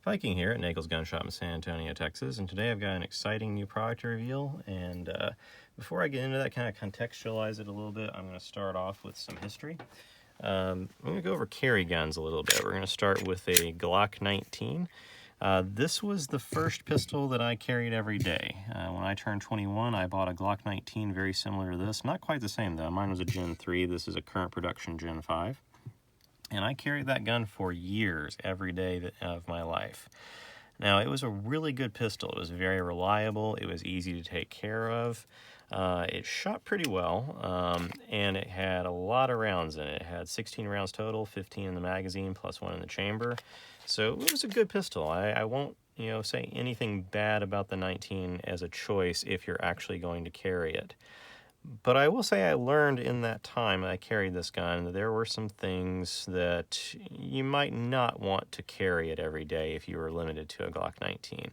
Hiking here at Nagel's Gun Shop in San Antonio, Texas, and today I've got an exciting new product to reveal. And before I get into that, kind of contextualize it a little bit, I'm going to start off with some history. I'm going to go over carry guns a little bit. We're going to start with a Glock 19. This was the first pistol that I carried every day. When I turned 21, I bought a Glock 19 very similar to this. Not quite the same though. Mine was a Gen 3. This is a current production Gen 5. And I carried that gun for years, every day of my life. Now, it was a really good pistol. It was very reliable. It was easy to take care of. It shot pretty well, and it had a lot of rounds in it. It had 16 rounds total, 15 in the magazine, plus 1 in the chamber. So it was a good pistol. I won't, say anything bad about the 19 as a choice if you're actually going to carry it. But I will say I learned in that time I carried this gun that there were some things that you might not want to carry it every day if you were limited to a Glock 19.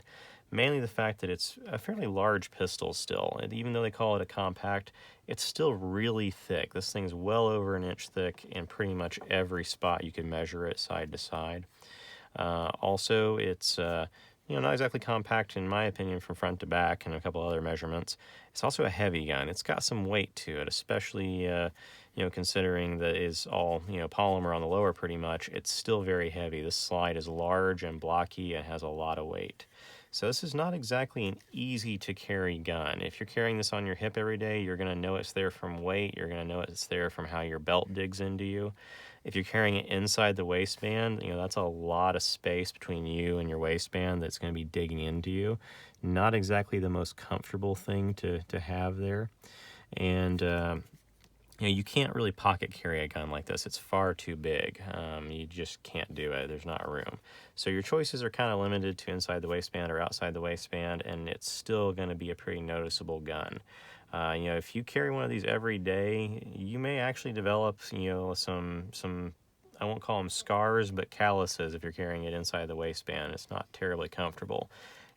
Mainly the fact that it's a fairly large pistol still. And even though they call it a compact, it's still really thick. This thing's well over an inch thick in pretty much every spot you can measure it side to side. Also, it's not exactly compact in my opinion from front to back and a couple other measurements. It's also a heavy gun. It's got some weight to it, especially, considering that it's all, polymer on the lower pretty much. It's still very heavy. This slide is large and blocky and has a lot of weight. So this is not exactly an easy to carry gun. If you're carrying this on your hip every day, you're going to know it's there from weight. You're going to know it's there from how your belt digs into you. If you're carrying it inside the waistband, that's a lot of space between you and your waistband that's going to be digging into you. Not exactly the most comfortable thing to have there. And, you can't really pocket carry a gun like this. It's far too big. You just can't do it. There's not room. So your choices are kind of limited to inside the waistband or outside the waistband, and it's still going to be a pretty noticeable gun. If you carry one of these every day, you may actually develop, some I won't call them scars, but calluses if you're carrying it inside the waistband. It's not terribly comfortable.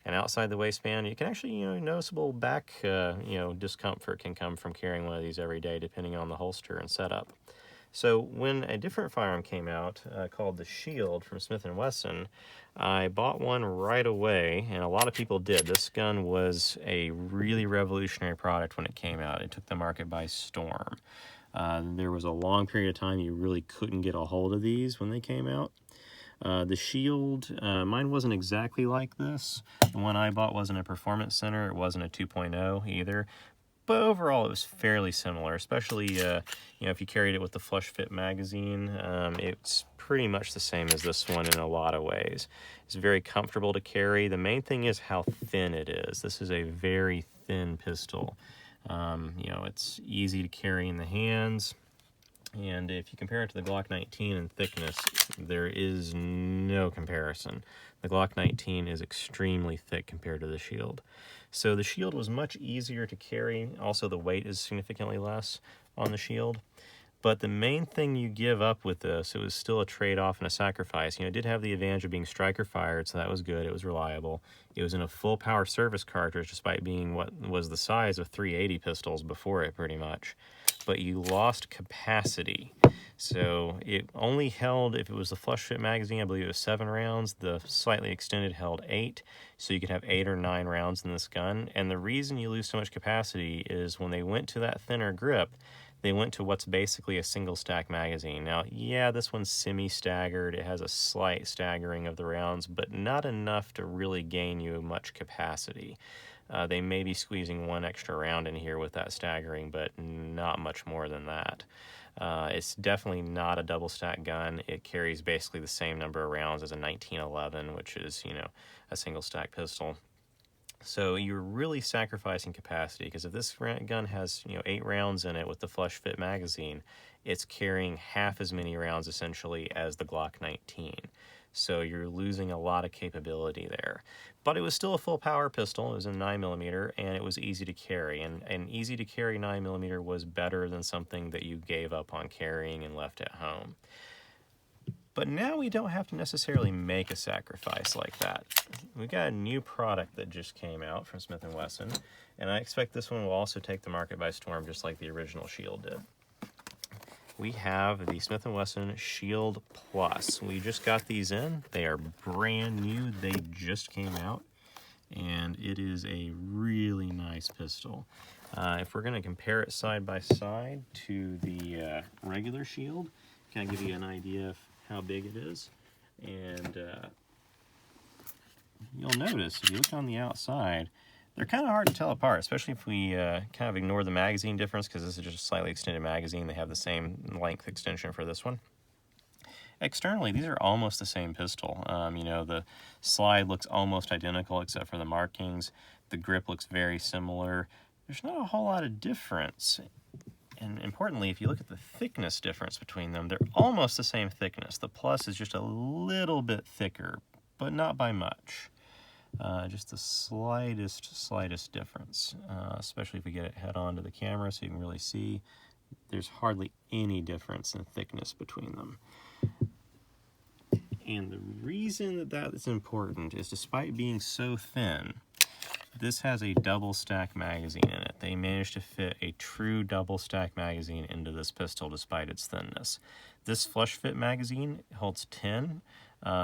And outside the waistband, you can actually, noticeable back, discomfort can come from carrying one of these every day, depending on the holster and setup. So when a different firearm came out called the Shield from Smith & Wesson, I bought one right away, and a lot of people did. This gun was a really revolutionary product when it came out. It took the market by storm. There was a long period of time you really couldn't get a hold of these when they came out. The Shield, mine wasn't exactly like this. The one I bought wasn't a Performance Center. It wasn't a 2.0 either. But overall, it was fairly similar, especially, if you carried it with the flush fit magazine. It's pretty much the same as this one in a lot of ways. It's very comfortable to carry. The main thing is how thin it is. This is a very thin pistol. It's easy to carry in the hands. And if you compare it to the Glock 19 in thickness, there is no comparison. The Glock 19 is extremely thick compared to the Shield. So the Shield was much easier to carry. Also, the weight is significantly less on the Shield. But the main thing you give up with this, it was still a trade-off and a sacrifice. It did have the advantage of being striker fired, so that was good. It was reliable. It was in a full power service cartridge, despite being what was the size of 380 pistols before it, pretty much. But you lost capacity. So it only held, if it was the flush fit magazine, I believe it was 7 rounds. The slightly extended held 8, so you could have 8 or 9 rounds in this gun. And the reason you lose so much capacity is when they went to that thinner grip, they went to what's basically a single stack magazine. Now, yeah, this one's semi-staggered. It has a slight staggering of the rounds, but not enough to really gain you much capacity. They may be squeezing 1 extra round in here with that staggering, but not much more than that. It's definitely not a double stack gun. It carries basically the same number of rounds as a 1911, which is, a single stack pistol. So you're really sacrificing capacity, because if this gun has, 8 rounds in it with the flush fit magazine, it's carrying half as many rounds essentially as the Glock 19. So you're losing a lot of capability there. But it was still a full power pistol. It was a 9mm, and it was easy to carry. And an easy to carry 9mm was better than something that you gave up on carrying and left at home. But now we don't have to necessarily make a sacrifice like that. We've got a new product that just came out from Smith & Wesson, and I expect this one will also take the market by storm just like the original Shield did. we have the Smith & Wesson Shield Plus. We just got these in. They are brand new. They just came out, and it is a really nice pistol. If we're going to compare it side by side to the regular Shield, kind of give you an idea of how big it is. And you'll notice, if you look on the outside, they're kind of hard to tell apart, especially if we kind of ignore the magazine difference, because this is just a slightly extended magazine. They have the same length extension for this one. Externally, these are almost the same pistol. You know, the slide looks almost identical except for the markings. The grip looks very similar. There's not a whole lot of difference. And importantly, if you look at the thickness difference between them, they're almost the same thickness. The Plus is just a little bit thicker, but not by much. Just the slightest difference, especially if we get it head on to the camera so you can really see. There's hardly any difference in thickness between them. And the reason that is important is, despite being so thin, this has a double stack magazine in it. They managed to fit a true double stack magazine into this pistol despite its thinness. This flush fit magazine holds 10.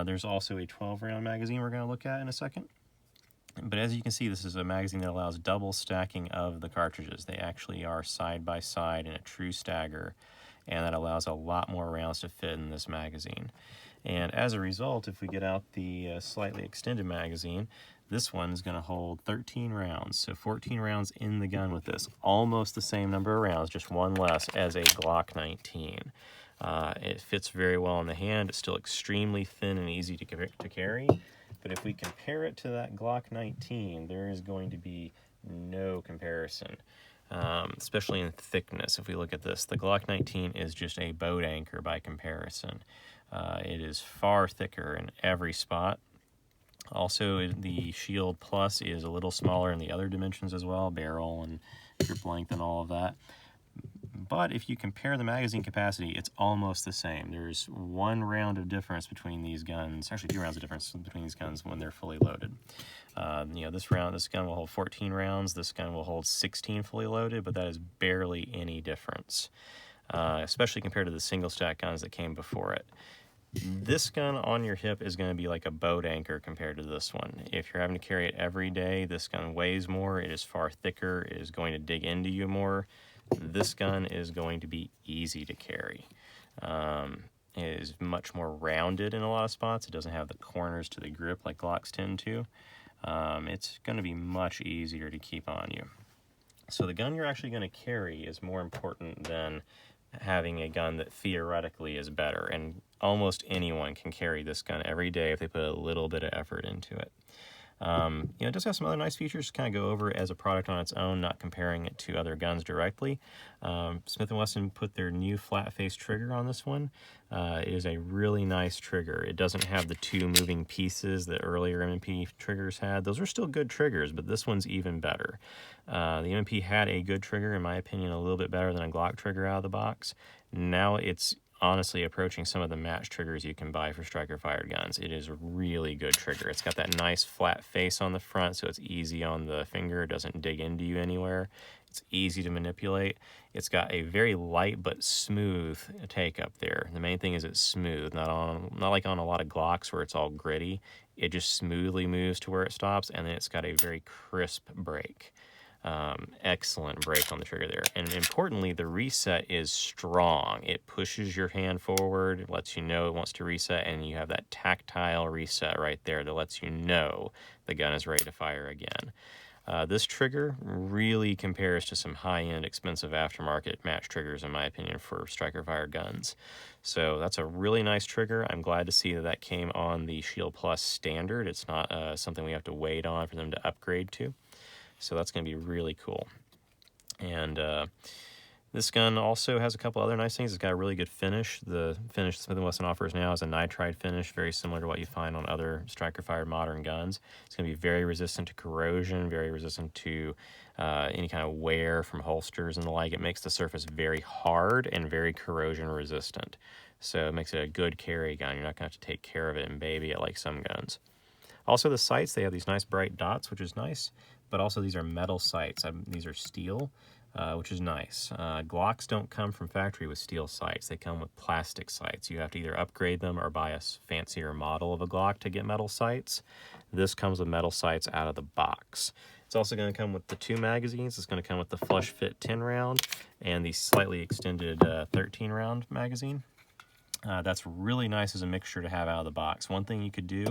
There's also a 12 round magazine we're going to look at in a second. But as you can see, this is a magazine that allows double stacking of the cartridges. They actually are side by side in a true stagger, and that allows a lot more rounds to fit in this magazine. And as a result, if we get out the slightly extended magazine, this one's going to hold 13 rounds, so 14 rounds in the gun with this. Almost the same number of rounds, just one less as a Glock 19. It fits very well in the hand. It's still extremely thin and easy to carry. But if we compare it to that Glock 19, there is going to be no comparison, especially in thickness. If we look at this, the Glock 19 is just a boat anchor by comparison. It is far thicker in every spot. Also, the Shield Plus is a little smaller in the other dimensions as well, barrel and grip length and all of that. But if you compare the magazine capacity, it's almost the same. There's 1 round of difference between these guns, actually 2 rounds of difference between these guns when they're fully loaded. You know, this gun will hold 14 rounds, this gun will hold 16 fully loaded, but that is barely any difference, especially compared to the single stack guns that came before it. This gun on your hip is going to be like a boat anchor compared to this one. If you're having to carry it every day, this gun weighs more, it is far thicker, it is going to dig into you more. This gun is going to be easy to carry. It is much more rounded in a lot of spots. It doesn't have the corners to the grip like Glocks tend to. It's going to be much easier to keep on you. So the gun you're actually going to carry is more important than having a gun that theoretically is better. And almost anyone can carry this gun every day if they put a little bit of effort into it. You know, it does have some other nice features to kind of go over as a product on its own, not comparing it to other guns directly. Smith & Wesson put their new flat face trigger on this one. It is a really nice trigger. It doesn't have the 2 moving pieces that earlier M&P triggers had. Those are still good triggers, but this one's even better. The M&P had a good trigger, in my opinion, a little bit better than a Glock trigger out of the box. Now it's honestly approaching some of the match triggers you can buy for striker fired guns. It is a really good trigger. It's got that nice flat face on the front, so it's easy on the finger. It doesn't dig into you anywhere. It's easy to manipulate. It's got a very light but smooth take up there. The main thing is it's smooth, not like on a lot of Glocks where it's all gritty. It just smoothly moves to where it stops, and then it's got a very crisp break. Excellent break on the trigger there. And importantly, the reset is strong. It pushes your hand forward, it lets you know it wants to reset, and you have that tactile reset right there that lets you know the gun is ready to fire again. This trigger really compares to some high-end, expensive aftermarket match triggers, in my opinion, for striker-fired guns. So that's a really nice trigger. I'm glad to see that came on the Shield Plus standard. It's not something we have to wait on for them to upgrade to. So that's going to be really cool. And this gun also has a couple other nice things. It's got a really good finish. The finish Smith & Wesson offers now is a nitride finish, very similar to what you find on other striker-fired modern guns. It's going to be very resistant to corrosion, very resistant to any kind of wear from holsters and the like. It makes the surface very hard and very corrosion resistant. So it makes it a good carry gun. You're not going to have to take care of it and baby it like some guns. Also, the sights, they have these nice bright dots, which is nice, but also these are metal sights. These are steel. which is nice. Glocks don't come from factory with steel sights. They come with plastic sights. You have to either upgrade them or buy a fancier model of a Glock to get metal sights. This comes with metal sights out of the box. It's also going to come with the 2 magazines. It's going to come with the flush fit 10 round and the slightly extended 13 round magazine. That's really nice as a mixture to have out of the box. One thing you could do,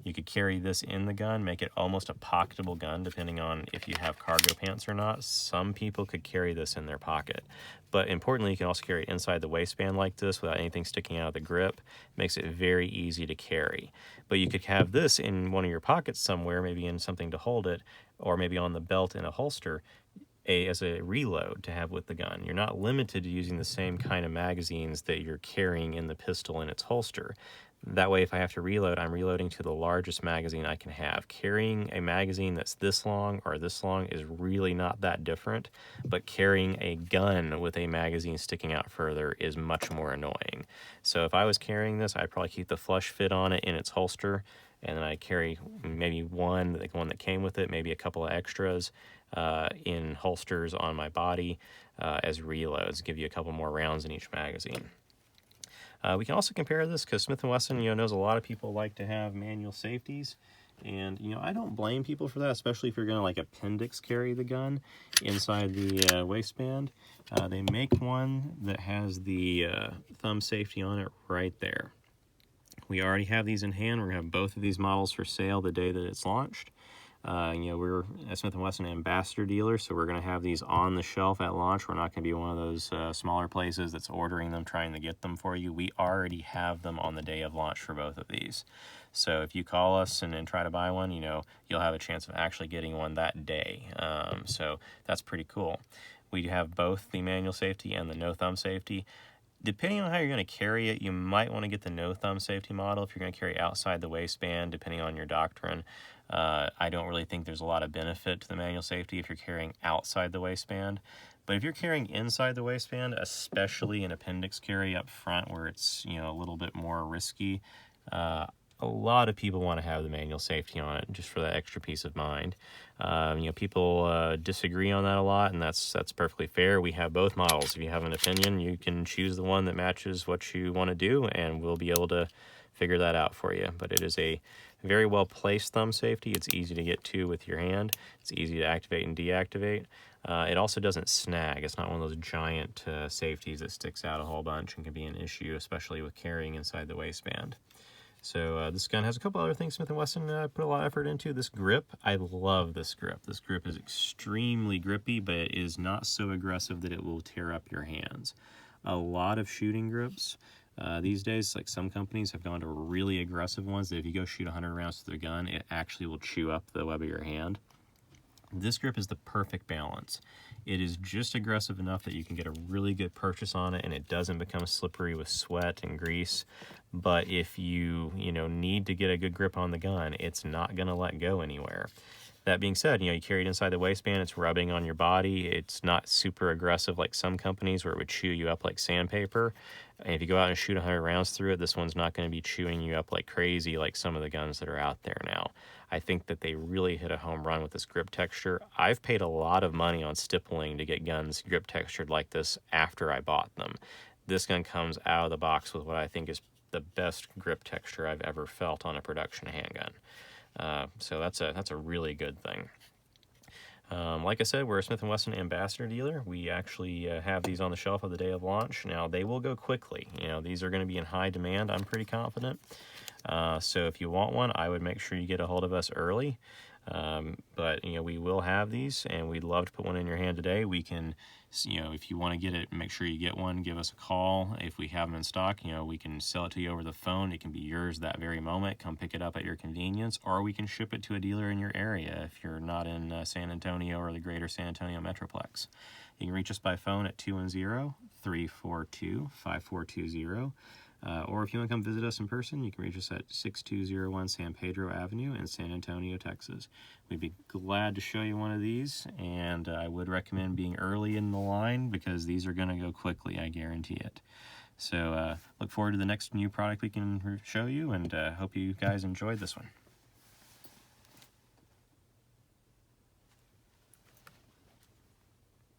you could carry this in the gun, make it almost a pocketable gun, depending on if you have cargo pants or not. Some people could carry this in their pocket. But importantly, you can also carry it inside the waistband like this without anything sticking out of the grip. Makes it very easy to carry. But you could have this in one of your pockets somewhere, maybe in something to hold it, or maybe on the belt in a holster, as a reload to have with the gun. You're not limited to using the same kind of magazines that you're carrying in the pistol in its holster. That way, if I have to reload, I'm reloading to the largest magazine I can have. Carrying a magazine that's this long or this long is really not that different, but carrying a gun with a magazine sticking out further is much more annoying. So if I was carrying this, I'd probably keep the flush fit on it in its holster, and then I carry maybe one that came with it, maybe a couple of extras in holsters on my body as reloads, give you a couple more rounds in each magazine. We can also compare this because Smith & Wesson, knows a lot of people like to have manual safeties. And, I don't blame people for that, especially if you're going to like appendix carry the gun inside the waistband. They make one that has the thumb safety on it right there. We already have these in hand. We're going to have both of these models for sale the day that it's launched. We're a Smith & Wesson ambassador dealer, so we're going to have these on the shelf at launch. We're not going to be one of those smaller places that's ordering them, trying to get them for you. We already have them on the day of launch for both of these. So if you call us and then try to buy one, you'll have a chance of actually getting one that day. So that's pretty cool. We have both the manual safety and the no thumb safety. Depending on how you're going to carry it, you might want to get the no thumb safety model if you're going to carry outside the waistband, depending on your doctrine. I don't really think there's a lot of benefit to the manual safety if you're carrying outside the waistband. But if you're carrying inside the waistband, especially an appendix carry up front where it's a little bit more risky, a lot of people want to have the manual safety on it just for that extra peace of mind. People disagree on that a lot, and that's perfectly fair. We have both models. If you have an opinion, you can choose the one that matches what you want to do, and we'll be able to figure that out for you. But it is a very well placed thumb safety. It's easy to get to with your hand. It's easy to activate and deactivate. It also doesn't snag. It's not one of those giant safeties that sticks out a whole bunch and can be an issue, especially with carrying inside the waistband. So this gun has a couple other things Smith & Wesson put a lot of effort into. This grip, I love this grip. This grip is extremely grippy, but it is not so aggressive that it will tear up your hands. A lot of shooting grips these days, like some companies, have gone to really aggressive ones that if you go shoot 100 rounds to the gun, it actually will chew up the web of your hand. This grip is the perfect balance. It is just aggressive enough that you can get a really good purchase on it and it doesn't become slippery with sweat and grease. But if you need to get a good grip on the gun, it's not going to let go anywhere. That being said, you carry it inside the waistband, it's rubbing on your body. It's not super aggressive like some companies where it would chew you up like sandpaper. And if you go out and shoot 100 rounds through it, this one's not going to be chewing you up like crazy like some of the guns that are out there now. I think that they really hit a home run with this grip texture. I've paid a lot of money on stippling to get guns grip textured like this after I bought them. This gun comes out of the box with what I think is the best grip texture I've ever felt on a production handgun. So that's a really good thing. Like I said, we're a Smith & Wesson ambassador dealer. We actually have these on the shelf of the day of launch. Now, they will go quickly. These are going to be in high demand, I'm pretty confident. So if you want one, I would make sure you get a hold of us early. But we will have these, and we'd love to put one in your hand today. We can, if you want to get it, make sure you get one, give us a call. If we have them in stock, we can sell it to you over the phone. It can be yours that very moment. Come pick it up at your convenience, or we can ship it to a dealer in your area if you're not in San Antonio or the greater San Antonio Metroplex. You can reach us by phone at 210-342-5420. Or if you want to come visit us in person, you can reach us at 6201 San Pedro Avenue in San Antonio, Texas. We'd be glad to show you one of these, and I would recommend being early in the line because these are going to go quickly, I guarantee it. So look forward to the next new product we can show you, and hope you guys enjoyed this one.